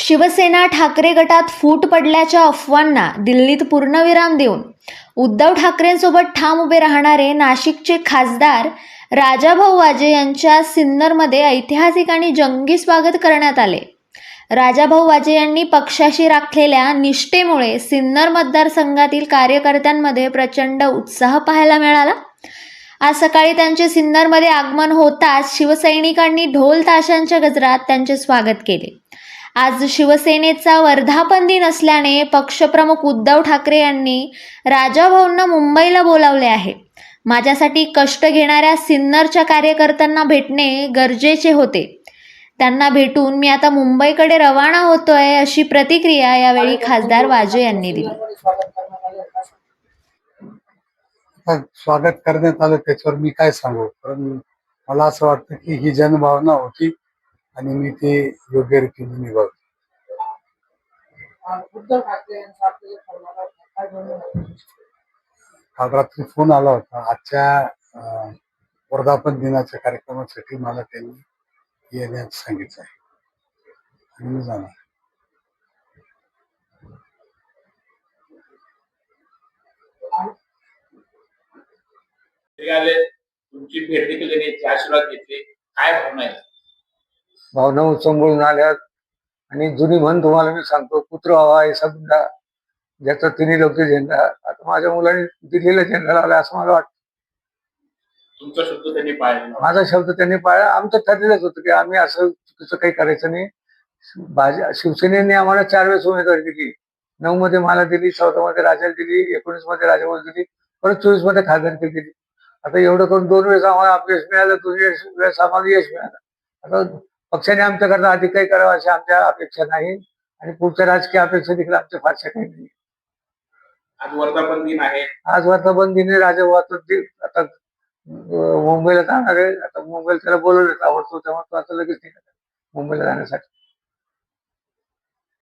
शिवसेना ठाकरे गटात फूट पडल्याच्या अफवांना दिल्लीत पूर्णविराम देऊन उद्धव ठाकरेंसोबत ठाम उभे राहणारे नाशिकचे खासदार राजाभाऊ वाजे यांच्या सिन्नरमध्ये ऐतिहासिक आणि जंगी स्वागत करण्यात आले. राजाभाऊ वाजे यांनी पक्षाशी राखलेल्या निष्ठेमुळे सिन्नर मतदारसंघातील कार्यकर्त्यांमध्ये प्रचंड उत्साह पाहायला मिळाला. आज सकाळी त्यांचे सिन्नरमध्ये आगमन होताच शिवसैनिकांनी ढोल ताशांच्या गजरात त्यांचे स्वागत केले. आज शिवसेनेचा वर्धापन दिन असल्याने पक्षप्रमुख उद्धव ठाकरे यांनी राजाभाऊंना मुंबईला बोलावले आहे. माझ्यासाठी कष्ट घेणाऱ्या सिन्नरच्या कार्यकर्त्यांना भेटणे गरजेचे होते. त्यांना भेटून मी आता मुंबईकडे रवाना होतोय, अशी प्रतिक्रिया यावेळी खासदार वाजे यांनी दिली. स्वागत करण्यात आलं त्याच्यावर मी काय सांगू, कारण मला असं वाटतं की ही जनभावना होती आणि मी ते योग्य रीतीने निभावतो. काल रात्री फोन आला होता. आजच्या वर्धापन दिनाच्या कार्यक्रमासाठी मला त्यांनी येण्यास सांगितलं आहे आणि मी जाणार. तुमची भेट देखील त्यांनी आशीर्वाद घेतले, काय भावना आहे? भावना उचंबळून आल्यात आणि जुनी म्हण तुम्हाला मी सांगतो, पुत्र हवा आहे समजा ज्याचा तिन्ही लोकी झेंडा. आता माझ्या मुलांनी दिलेला झेंडा लावला असं मला वाटतं. तुमचा शब्द त्यांनी पाळला, माझा शब्द त्यांनी पाळला. आमचं ठरलेलंच होतं की आम्ही असं चुकीचं काही करायचं नाही. शिवसेनेने आम्हाला 4 वेळेस उमेदवारी दिली. 9 मध्ये मला दिली, 14 मध्ये राजाला दिली, 19 मध्ये राजाभाऊ दिली, परत 24 मध्ये खासदारकी दिली. आता एवढं करून 2 वेळेस आम्हाला अपयश मिळालं, 2 वेळेस आम्हाला यश मिळालं. आता पक्षाने आमच्याकरता अधिक काही करावं अशी आमच्या अपेक्षा नाही आणि पुढच्या राजकीय अपेक्षा देखील आमच्या फारशा काही नाही. आज वर्धापन दिन आहे. आज वर्धापन दिन आहे. राजाभाऊ आता मुंबईला जाणार आहे. आता मुंबईला त्याला बोलवलं आवडतो तेव्हा तो आता लगेच निघाला मुंबईला जाण्यासाठी.